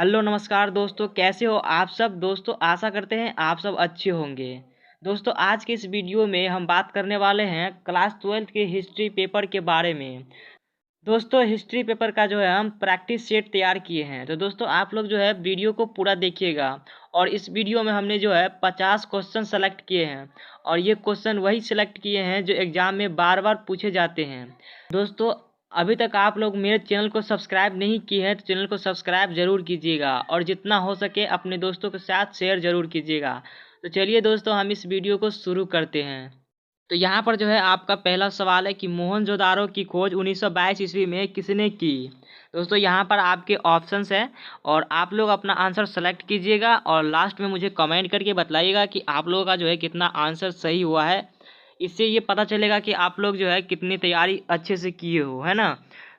Hello नमस्कार दोस्तों, कैसे हो आप सब। दोस्तों आशा करते हैं आप सब अच्छे होंगे। दोस्तों आज के इस वीडियो में हम बात करने वाले हैं क्लास 12 के हिस्ट्री पेपर के बारे में। दोस्तों हिस्ट्री पेपर का जो है हम प्रैक्टिस सेट तैयार किए हैं, तो दोस्तों आप लोग जो है वीडियो को पूरा देखिएगा। और इस वीडियो में हमने जो है 50 क्वेश्चन सेलेक्ट किए हैं, और ये क्वेश्चन वही सेलेक्ट किए हैं जो एग्ज़ाम में बार बार पूछे जाते हैं। दोस्तों अभी तक आप लोग मेरे चैनल को सब्सक्राइब नहीं किए हैं तो चैनल को सब्सक्राइब ज़रूर कीजिएगा, और जितना हो सके अपने दोस्तों के साथ शेयर ज़रूर कीजिएगा। तो चलिए दोस्तों हम इस वीडियो को शुरू करते हैं। तो यहाँ पर जो है आपका पहला सवाल है कि मोहनजोदारो की खोज 1922 ईस्वी में किसने की। दोस्तों यहाँ पर आपके ऑप्शंस हैं, और आप लोग अपना आंसर सेलेक्ट कीजिएगा और लास्ट में मुझे कमेंट करके बताइएगा कि आप लोगों का जो है कितना आंसर सही हुआ है। इससे ये पता चलेगा कि आप लोग जो है कितनी तैयारी अच्छे से किए हो, है ना।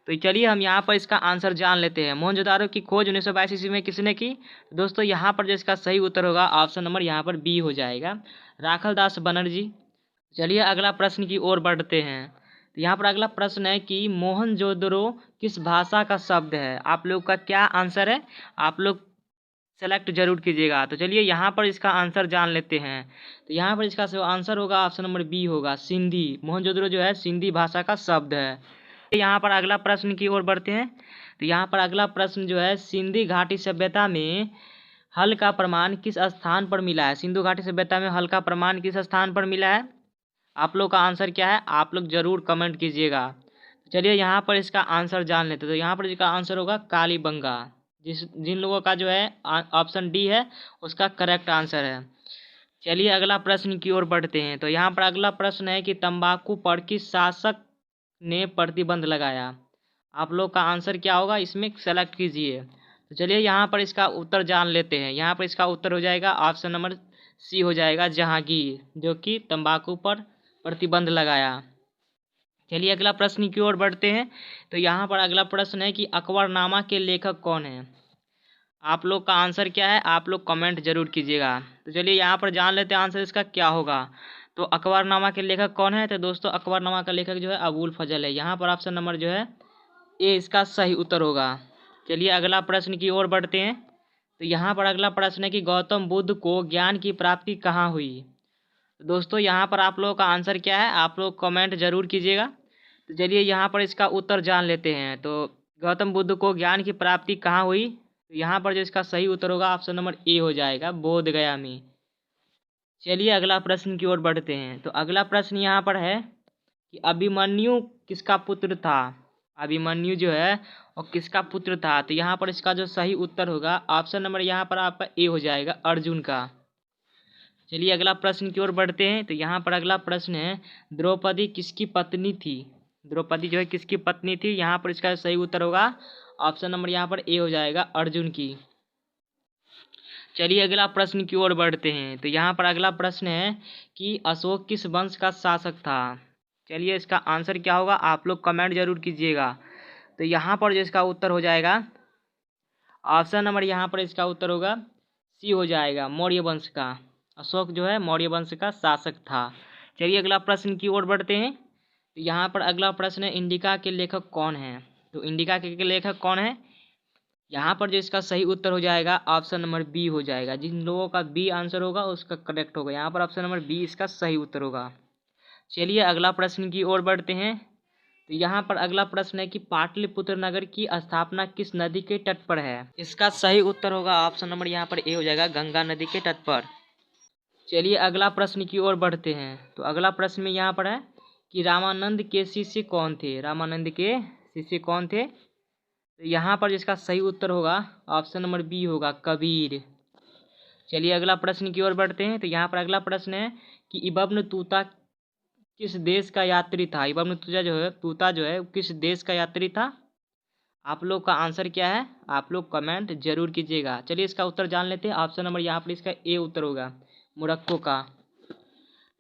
तो चलिए हम यहाँ पर इसका आंसर जान लेते हैं। मोहनजोदारो की खोज 1922 ईस्वी में किसने की। दोस्तों यहाँ पर जो इसका सही उत्तर होगा ऑप्शन नंबर यहाँ पर बी हो जाएगा, राखलदास बनर्जी। चलिए अगला प्रश्न की ओर बढ़ते हैं। तो यहाँ पर अगला प्रश्न है कि मोहनजोदड़ो किस भाषा का शब्द है। आप लोग का क्या आंसर है, आप लोग सेलेक्ट जरूर कीजिएगा। तो चलिए यहाँ पर इसका आंसर जान लेते हैं। तो यहाँ पर इसका आंसर होगा ऑप्शन नंबर बी होगा, सिंधी। मोहनजोदड़ो जो है सिंधी भाषा का शब्द है। यहाँ पर अगला प्रश्न की ओर बढ़ते हैं। तो यहाँ पर अगला प्रश्न जो है सिंधी घाटी सभ्यता में हल का प्रमाण किस स्थान पर मिला है। सिंधु घाटी सभ्यता में हल का प्रमाण किस स्थान पर मिला है। आप लोग का आंसर क्या है, आप लोग जरूर कमेंट कीजिएगा। चलिए यहाँ पर इसका आंसर जान लेते हैं। तो यहाँ पर इसका आंसर होगा कालीबंगा। जिन लोगों का जो है ऑप्शन डी है उसका करेक्ट आंसर है। चलिए अगला प्रश्न की ओर बढ़ते हैं। तो यहाँ पर अगला प्रश्न है कि तंबाकू पर किस शासक ने प्रतिबंध लगाया। आप लोग का आंसर क्या होगा, इसमें सेलेक्ट कीजिए। तो चलिए यहाँ पर इसका उत्तर जान लेते हैं। यहाँ पर इसका उत्तर हो जाएगा ऑप्शन नंबर सी हो जाएगा, जहांगीर, जो कि तंबाकू पर प्रतिबंध लगाया। चलिए अगला प्रश्न की ओर बढ़ते हैं। तो यहाँ पर अगला प्रश्न है कि अकबरनामा के लेखक कौन है। आप लोग का आंसर क्या है, आप लोग कमेंट जरूर कीजिएगा। तो चलिए यहाँ पर जान लेते हैं आंसर इसका क्या होगा। तो अकबरनामा के लेखक कौन है। तो दोस्तों अकबरनामा का लेखक जो है अबुल फजल है। यहाँ पर ऑप्शन नंबर जो है ए इसका सही उत्तर होगा। चलिए अगला प्रश्न की ओर बढ़ते हैं। तो यहाँ पर अगला प्रश्न है कि गौतम बुद्ध को ज्ञान की प्राप्ति कहाँ हुई। तो दोस्तों यहाँ पर आप लोगों का आंसर क्या है, आप लोग कमेंट जरूर कीजिएगा। तो चलिए यहाँ पर इसका उत्तर जान लेते हैं। तो गौतम बुद्ध को ज्ञान की प्राप्ति कहाँ हुई। तो यहाँ पर जो इसका सही उत्तर होगा ऑप्शन नंबर ए हो जाएगा, बोध गया में। चलिए अगला प्रश्न की ओर बढ़ते हैं। तो अगला प्रश्न यहाँ पर है कि अभिमन्यु किसका पुत्र था। अभिमन्यु जो है और किसका पुत्र था। तो यहाँ पर इसका जो सही उत्तर होगा ऑप्शन नंबर यहाँ पर आपका ए हो जाएगा, अर्जुन का। चलिए अगला प्रश्न की ओर बढ़ते हैं। तो यहाँ पर अगला प्रश्न है द्रौपदी किसकी पत्नी थी। द्रौपदी जो है किसकी पत्नी थी। यहाँ पर इसका सही उत्तर होगा ऑप्शन नंबर यहाँ पर ए हो जाएगा, अर्जुन की। चलिए अगला प्रश्न की ओर बढ़ते हैं। तो यहाँ पर अगला प्रश्न है कि अशोक किस वंश का शासक था। चलिए इसका आंसर क्या होगा, आप लोग कमेंट जरूर कीजिएगा। तो यहाँ पर जो इसका उत्तर हो जाएगा ऑप्शन नंबर यहाँ पर इसका उत्तर होगा सी हो जाएगा, मौर्य वंश का। अशोक जो है मौर्य वंश का शासक था। चलिए अगला प्रश्न की ओर बढ़ते हैं। तो यहाँ पर अगला प्रश्न है इंडिका के लेखक कौन है। तो इंडिका के लेखक कौन है। यहाँ पर जो इसका सही उत्तर हो जाएगा ऑप्शन नंबर बी हो जाएगा। जिन लोगों का बी आंसर होगा उसका करेक्ट होगा। यहाँ पर ऑप्शन नंबर बी इसका सही उत्तर होगा। चलिए अगला प्रश्न की ओर बढ़ते हैं। तो यहाँ पर अगला प्रश्न है कि पाटलिपुत्र नगर की स्थापना किस नदी के तट पर है। इसका सही उत्तर होगा ऑप्शन नंबर यहाँ पर ए हो जाएगा, गंगा नदी के तट पर। चलिए अगला प्रश्न की ओर बढ़ते हैं। तो अगला प्रश्न में यहाँ पर है कि रामानंद के शिष्य कौन थे। रामानंद के शिष्य कौन थे। तो यहाँ पर जिसका सही उत्तर होगा ऑप्शन नंबर बी होगा, कबीर। चलिए अगला प्रश्न की ओर बढ़ते हैं। तो यहाँ पर अगला प्रश्न है कि इब्न तूता किस देश का यात्री था। इब्न तूता जो है किस देश का यात्री था। आप लोग का आंसर क्या है, आप लोग कमेंट जरूर कीजिएगा। चलिए इसका उत्तर जान लेते हैं। ऑप्शन नंबर यहाँ पर इसका ए उत्तर होगा, मोरक्को का।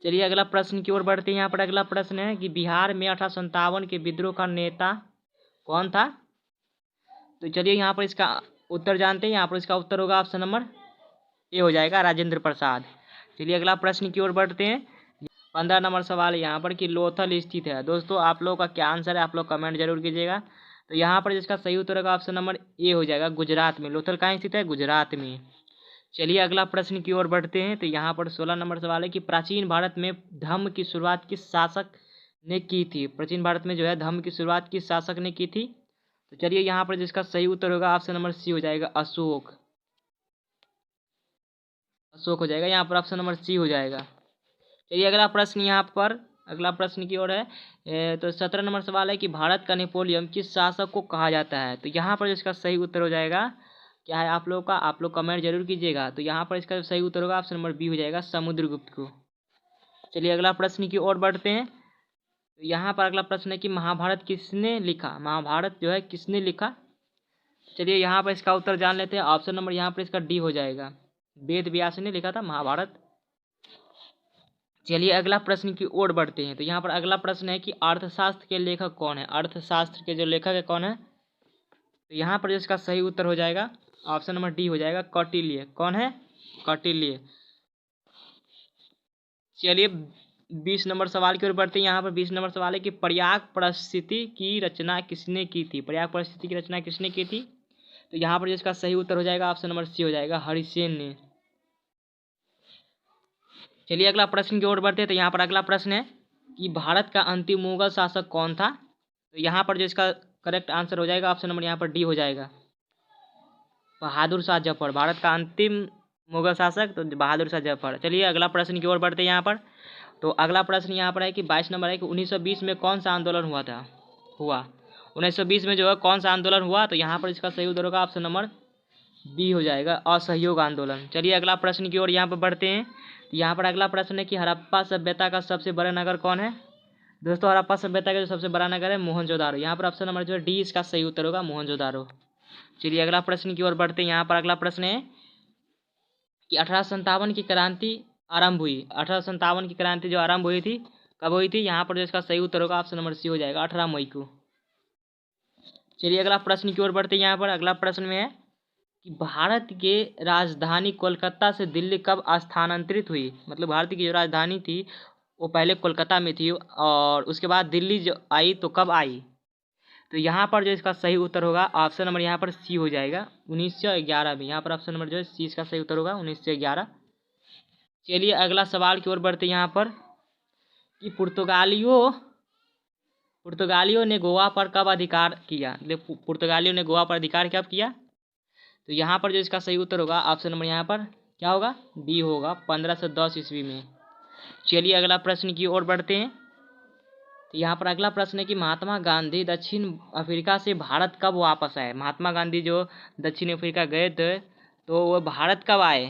चलिए अगला प्रश्न की ओर बढ़ते हैं। यहाँ पर अगला प्रश्न है कि बिहार में 1857 के विद्रोह का नेता कौन था। तो चलिए यहाँ पर इसका उत्तर जानते हैं। यहाँ पर इसका उत्तर होगा ऑप्शन नंबर ए हो जाएगा, राजेंद्र प्रसाद। चलिए अगला प्रश्न की ओर बढ़ते हैं। 15 नंबर सवाल यहाँ पर कि लोथल स्थित है। दोस्तों आप लोगों का क्या आंसर है, आप लोग कमेंट जरूर कीजिएगा। तो यहाँ पर जिसका सही उत्तर होगा ऑप्शन नंबर ए हो जाएगा, गुजरात में। लोथल कहाँ स्थित है? गुजरात में। चलिए अगला प्रश्न की ओर बढ़ते हैं। तो यहाँ पर 16 नंबर सवाल है कि प्राचीन भारत में धम्म की शुरुआत किस शासक ने की थी? प्राचीन भारत में जो है धम्म की शुरुआत किस शासक ने की थी? तो चलिए यहाँ पर जिसका सही उत्तर होगा ऑप्शन नंबर सी हो जाएगा, अशोक। अशोक हो जाएगा, यहाँ पर ऑप्शन नंबर सी हो जाएगा। चलिए अगला प्रश्न यहाँ पर, अगला प्रश्न की ओर है। तो 17 नंबर सवाल है कि भारत का नेपोलियन किस शासक को कहा जाता है? तो यहाँ पर इसका सही उत्तर हो जाएगा क्या है आप लोग का? आप लोग कमेंट जरूर कीजिएगा। तो यहाँ पर इसका सही उत्तर होगा ऑप्शन नंबर बी हो जाएगा, समुद्रगुप्त को। चलिए अगला प्रश्न की ओर बढ़ते हैं। तो यहाँ पर अगला प्रश्न है कि महाभारत किसने लिखा? महाभारत जो है किसने लिखा? चलिए यहाँ पर इसका उत्तर जान लेते हैं। ऑप्शन नंबर यहाँ पर इसका डी हो जाएगा, वेद व्यास ने लिखा था महाभारत। चलिए अगला प्रश्न की ओर बढ़ते हैं। तो यहाँ पर अगला प्रश्न है कि अर्थशास्त्र के लेखक कौन है? अर्थशास्त्र के जो लेखक है कौन है? तो यहाँ पर इसका सही उत्तर हो जाएगा ऑप्शन नंबर डी हो जाएगा, कौटिल्य। कौन है? कौटिल्य। चलिए 20 नंबर सवाल की ओर बढ़ते हैं। यहाँ पर 20 नंबर सवाल है कि पर्याय परिस्थिति की रचना किसने की थी? पर्याय परिस्थिति की रचना किसने की थी? तो यहाँ पर इसका सही उत्तर हो जाएगा ऑप्शन नंबर सी हो जाएगा, हरिसेन ने। चलिए अगला प्रश्न की ओर बढ़ते हैं। तो यहाँ पर अगला प्रश्न है कि भारत का अंतिम मुगल शासक कौन था? तो यहाँ पर जो इसका करेक्ट आंसर हो जाएगा ऑप्शन नंबर यहाँ पर डी हो जाएगा, बहादुर शाह जफर। भारत का अंतिम मुगल शासक तो बहादुर शाह जफर। चलिए अगला प्रश्न की ओर बढ़ते हैं यहाँ पर। तो अगला प्रश्न यहाँ पर है कि 22 नंबर है कि 1920 में कौन सा आंदोलन हुआ 1920 में जो है कौन सा आंदोलन हुआ? तो यहाँ पर इसका सही उत्तर होगा ऑप्शन नंबर बी हो जाएगा, असहयोग आंदोलन। चलिए अगला प्रश्न की ओर यहाँ पर बढ़ते हैं। यहाँ पर अगला प्रश्न है कि हड़प्पा सभ्यता का सबसे बड़ा नगर कौन है? दोस्तों हड़प्पा सभ्यता का जो सबसे बड़ा नगर है मोहनजोदारो। यहाँ पर ऑप्शन नंबर जो है डी इसका सही उत्तर होगा, मोहनजोदारो। चलिए अगला प्रश्न की ओर बढ़ते हैं। यहाँ पर अगला प्रश्न है कि 1857 की क्रांति आरंभ हुई। 1857 की क्रांति जो आरंभ हुई थी कब हुई थी? यहाँ पर जो इसका सही उत्तर होगा ऑप्शन नंबर सी हो जाएगा, 18 मई को। चलिए अगला प्रश्न की ओर बढ़ते हैं। यहाँ पर अगला प्रश्न में है कि भारत के राजधानी कोलकाता से दिल्ली कब स्थानांतरित हुई? मतलब भारत की जो राजधानी थी वो पहले कोलकाता में थी और उसके बाद दिल्ली जो आई तो कब आई? तो यहाँ पर जो इसका सही उत्तर होगा ऑप्शन नंबर यहाँ पर सी हो जाएगा, 1911 में। यहाँ पर ऑप्शन नंबर जो है सी इसका सही उत्तर होगा, 1911। चलिए अगला सवाल की ओर बढ़ते हैं यहाँ पर कि पुर्तगालियों ने गोवा पर कब अधिकार किया? पुर्तगालियों ने गोवा पर अधिकार कब किया? तो यहाँ पर जो इसका सही उत्तर होगा ऑप्शन नंबर यहाँ पर क्या होगा? डी होगा, 1510 ईस्वी में। चलिए अगला प्रश्न की ओर बढ़ते हैं। तो यहाँ पर अगला प्रश्न है कि महात्मा गांधी दक्षिण अफ्रीका से भारत कब वापस आए? महात्मा गांधी जो दक्षिण अफ्रीका गए थे तो वो भारत कब आए?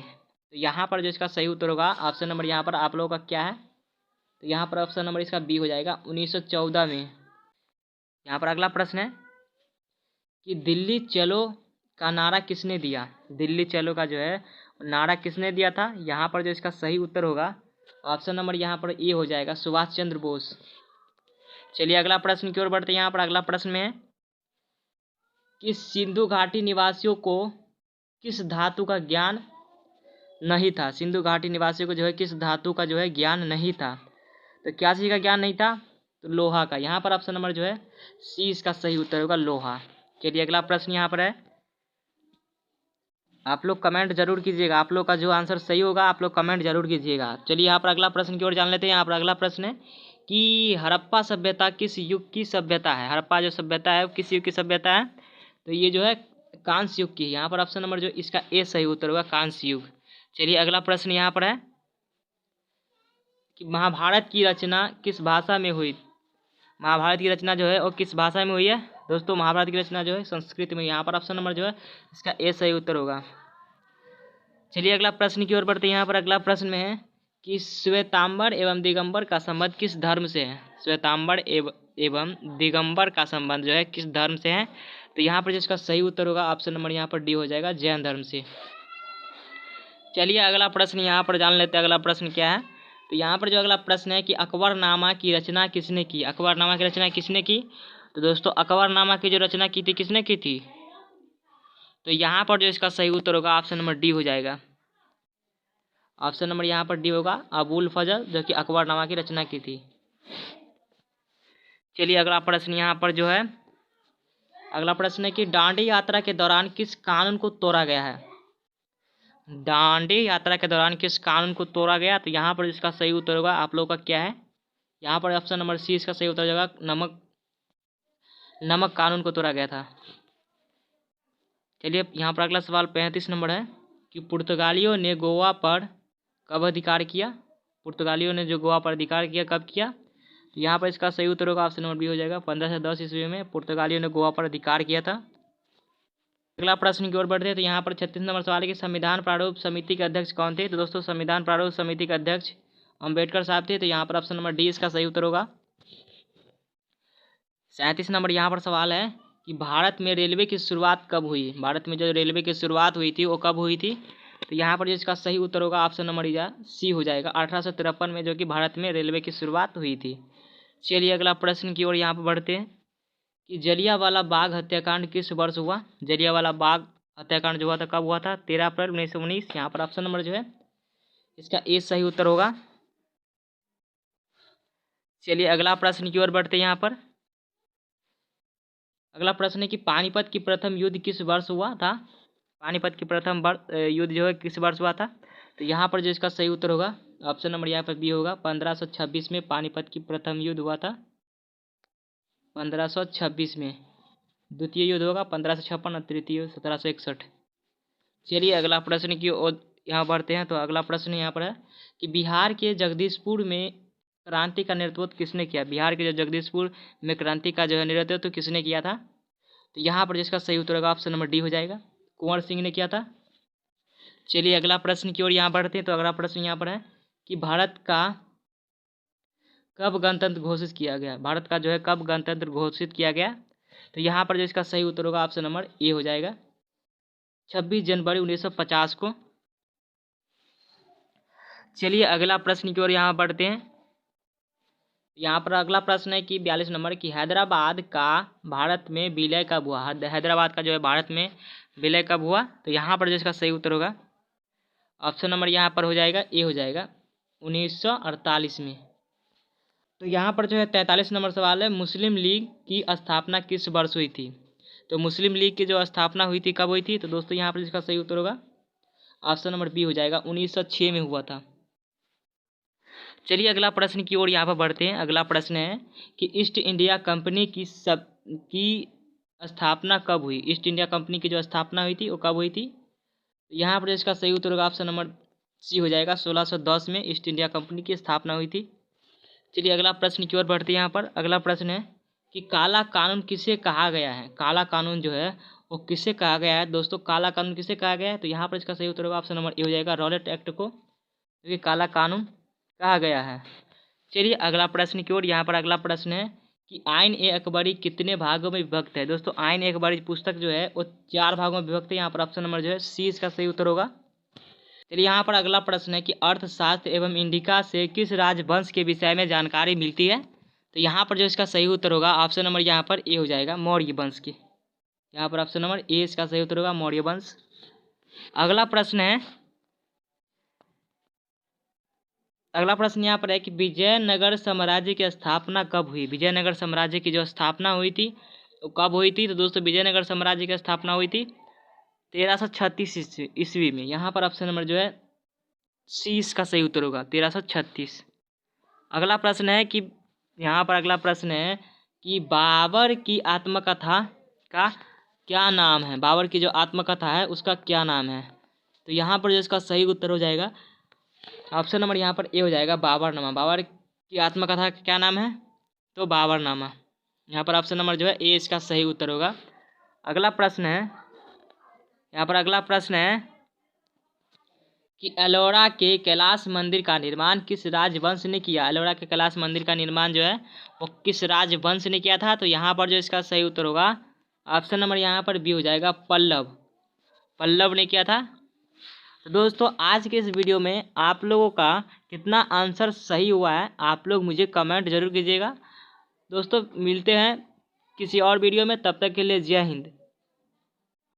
तो यहाँ पर जो इसका सही उत्तर होगा ऑप्शन नंबर यहाँ पर आप लोगों का क्या है? तो यहाँ पर ऑप्शन नंबर इसका बी हो जाएगा, 1914 में। यहाँ पर अगला प्रश्न है कि दिल्ली चलो का नारा किसने दिया? दिल्ली चलो का जो है नारा किसने दिया था? यहाँ पर जो इसका सही उत्तर होगा ऑप्शन नंबर यहाँ पर ए हो जाएगा, सुभाष चंद्र बोस। चलिए अगला प्रश्न की ओर बढ़ते हैं। यहाँ पर अगला प्रश्न में है कि सिंधु घाटी निवासियों को किस धातु का ज्ञान नहीं था? सिंधु घाटी निवासियों को जो है किस धातु का जो है ज्ञान नहीं था? तो क्या चीज़ का ज्ञान नहीं था? तो लोहा का। यहाँ पर ऑप्शन नंबर जो है सी इसका सही उत्तर होगा, लोहा। चलिए अगला प्रश्न यहाँ पर है, आप लोग कमेंट जरूर कीजिएगा। आप लोग का जो आंसर सही होगा आप लोग कमेंट जरूर कीजिएगा। चलिए यहाँ पर अगला प्रश्न की ओर जान लेते हैं। यहाँ पर अगला प्रश्न है कि हड़प्पा सभ्यता किस युग की सभ्यता है? हड़प्पा जो सभ्यता है वो किस युग की सभ्यता है? तो ये जो है कांस्य युग की है। यहाँ पर ऑप्शन नंबर जो इसका ए सही उत्तर होगा, कांस्य युग। चलिए अगला प्रश्न यहाँ पर है कि महाभारत की रचना किस भाषा में हुई? महाभारत की रचना जो है वो किस भाषा में हुई है? दोस्तों महाभारत की रचना जो है संस्कृत में। यहाँ पर ऑप्शन नंबर जो है इसका ए सही उत्तर होगा। चलिए अगला प्रश्न की ओर बढ़ते हैं। यहाँ पर अगला प्रश्न में है कि श्वेतांबर एवं दिगंबर का संबंध किस धर्म से है? श्वेतांबर एवं दिगंबर का संबंध जो है किस धर्म से है? तो यहाँ पर जिसका सही उत्तर होगा ऑप्शन नंबर यहाँ पर डी हो जाएगा, जैन धर्म से। चलिए अगला प्रश्न यहाँ पर जान लेते हैं अगला प्रश्न क्या है। तो यहाँ पर जो अगला प्रश्न है कि अकबरनामा की रचना किसने की? अकबरनामा की रचना किसने की? तो दोस्तों अकबरनामा की जो रचना की थी किसने की थी? तो यहाँ पर जो इसका सही उत्तर होगा ऑप्शन नंबर डी हो जाएगा। ऑप्शन नंबर यहाँ पर डी होगा, अबुल फजल, जो कि अकबरनामा की रचना की थी। चलिए अगला प्रश्न यहाँ पर जो है अगला प्रश्न है कि दांडी यात्रा के दौरान किस कानून को तोड़ा गया है? दांडी यात्रा के दौरान किस कानून को तोड़ा गया? तो यहाँ पर इसका सही उत्तर होगा आप लोगों का क्या है, यहाँ पर ऑप्शन नंबर सी इसका सही उत्तर होगा, नमक कानून को तोड़ा गया था। चलिए यहाँ पर अगला सवाल 35 नंबर है कि पुर्तगालियों ने गोवा पर कब अधिकार किया? पुर्तगालियों ने जो गोवा पर अधिकार किया कब किया? तो यहाँ पर इसका सही उत्तर होगा ऑप्शन नंबर बी हो जाएगा, 1510 ईस्वी में पुर्तगालियों ने गोवा पर अधिकार किया था। अगला प्रश्न की ओर बढ़ते हैं। तो यहाँ पर 36 नंबर सवाल है कि संविधान प्रारूप समिति के अध्यक्ष कौन थे? तो दोस्तों संविधान प्रारूप समिति के अध्यक्ष अम्बेडकर साहब थे। तो यहाँ पर ऑप्शन नंबर डी इसका सही उत्तर होगा। 37 नंबर यहाँ पर सवाल है कि भारत में रेलवे की शुरुआत कब हुई? भारत में जो रेलवे की शुरुआत हुई थी वो कब हुई थी? तो यहाँ पर जो इसका सही उत्तर होगा ऑप्शन नंबर सी हो जाएगा, 1853 में जो कि भारत में रेलवे की शुरुआत हुई थी। चलिए अगला प्रश्न की ओर यहाँ पर बढ़ते हैं कि जलियांवाला बाग हत्याकांड किस वर्ष हुआ? जलियांवाला बाग हत्याकांड जो हुआ था कब हुआ था? 13 अप्रैल 1919। यहाँ पर ऑप्शन नंबर जो है इसका ए सही उत्तर होगा। चलिए अगला प्रश्न की ओर बढ़ते हैं। यहाँ पर अगला प्रश्न है कि पानीपत की प्रथम युद्ध किस वर्ष हुआ था? पानीपत की प्रथम युद्ध जो है किस वर्ष हुआ था? तो यहाँ पर जो इसका सही उत्तर होगा ऑप्शन नंबर यहाँ पर बी होगा, 1526 में पानीपत की प्रथम युद्ध हुआ था। 1526 में द्वितीय युद्ध होगा 1556 और तृतीय युद्ध 1761। चलिए अगला प्रश्न की ओर यहाँ बढ़ते हैं। तो अगला प्रश्न यहाँ पर है कि बिहार के जगदीशपुर में क्रांति का नेतृत्व किसने किया? बिहार के जो जगदीशपुर में क्रांति का जो है नेतृत्व किसने किया था? तो यहाँ पर जिसका सही उत्तर होगा ऑप्शन नंबर डी हो जाएगा, कुंवर सिंह ने किया था। चलिए अगला प्रश्न की ओर यहाँ बढ़ते हैं। तो अगला प्रश्न यहाँ पर है कि भारत का कब गणतंत्र घोषित किया गया? भारत का जो है कब गणतंत्र घोषित किया गया? तो यहाँ पर जो इसका सही उत्तर होगा ऑप्शन नंबर ए हो जाएगा, 26 जनवरी 1950 को। चलिए अगला प्रश्न की ओर यहाँ बढ़ते हैं। यहाँ पर अगला प्रश्न है कि 42 नंबर की हैदराबाद का भारत में विलय कब हुआ? हैदराबाद का जो है भारत में विलय कब हुआ? तो यहाँ पर जो इसका सही उत्तर होगा ऑप्शन नंबर यहाँ पर हो जाएगा ए हो जाएगा, 1948 में। तो यहाँ पर जो है 43 नंबर सवाल है, मुस्लिम लीग की स्थापना किस वर्ष हुई थी? तो मुस्लिम लीग की जो स्थापना हुई थी कब हुई थी? तो दोस्तों यहाँ पर इसका सही उत्तर होगा ऑप्शन नंबर बी हो जाएगा, 1906 में हुआ था। चलिए अगला प्रश्न की ओर यहाँ पर बढ़ते हैं। अगला प्रश्न है कि ईस्ट इंडिया कंपनी की स्थापना कब हुई? ईस्ट इंडिया कंपनी की जो स्थापना हुई थी वो कब हुई थी? यहाँ पर इसका सही उत्तर होगा ऑप्शन नंबर सी हो जाएगा, 1610 में ईस्ट इंडिया कंपनी की स्थापना हुई थी। चलिए अगला प्रश्न की ओर बढ़ते हैं। यहाँ पर अगला प्रश्न है कि काला कानून किसे कहा गया है? काला कानून जो है वो किसे कहा गया है? दोस्तों काला कानून किसे कहा गया है? तो यहाँ पर इसका सही उत्तर होगा ऑप्शन नंबर ए हो जाएगा, रॉलेट एक्ट को, क्योंकि काला कानून कहा गया है। चलिए अगला प्रश्न की ओर। यहाँ पर अगला प्रश्न है कि आइन ए अकबरी कितने भागों में विभक्त है? दोस्तों आइन ए अकबरी पुस्तक जो है वो 4 भागों में विभक्त है। यहाँ पर ऑप्शन नंबर जो है सी इसका सही उत्तर होगा। चलिए यहाँ पर अगला प्रश्न है कि अर्थशास्त्र एवं इंडिका से किस राजवंश के विषय में जानकारी मिलती है? तो यहाँ पर जो इसका सही उत्तर होगा ऑप्शन नंबर यहाँ पर ए हो जाएगा, मौर्य वंश की। यहाँ पर ऑप्शन नंबर ए इसका सही उत्तर होगा, मौर्य वंश। अगला प्रश्न यहाँ पर है कि विजयनगर साम्राज्य की स्थापना कब हुई? विजयनगर साम्राज्य की जो स्थापना हुई थी तो कब हुई थी? तो दोस्तों विजयनगर साम्राज्य की स्थापना हुई थी 1336 ईस्वी में। यहाँ पर ऑप्शन नंबर जो है सी इसका सही उत्तर होगा, 1336। अगला प्रश्न है कि यहाँ पर अगला प्रश्न है कि बाबर की आत्मकथा का क्या नाम है? बाबर की जो आत्मकथा है उसका क्या नाम है? तो यहाँ पर जो इसका सही उत्तर हो जाएगा ऑप्शन नंबर यहाँ पर ए हो जाएगा, बाबरनामा। बाबर की आत्मकथा का क्या नाम है? तो बाबरनामा। यहाँ पर ऑप्शन नंबर जो है ए इसका सही उत्तर होगा। अगला प्रश्न है यहाँ पर अगला प्रश्न है कि एलोरा के कैलाश मंदिर का निर्माण किस राजवंश ने किया? एलोरा के कैलाश मंदिर का निर्माण जो है वो किस राजवंश ने किया था? तो यहाँ पर जो इसका सही उत्तर होगा ऑप्शन नंबर यहाँ पर बी हो जाएगा, पल्लव। पल्लव ने किया था। तो दोस्तों आज के इस वीडियो में आप लोगों का कितना आंसर सही हुआ है आप लोग मुझे कमेंट जरूर कीजिएगा। दोस्तों मिलते हैं किसी और वीडियो में, तब तक के लिए जय हिंद।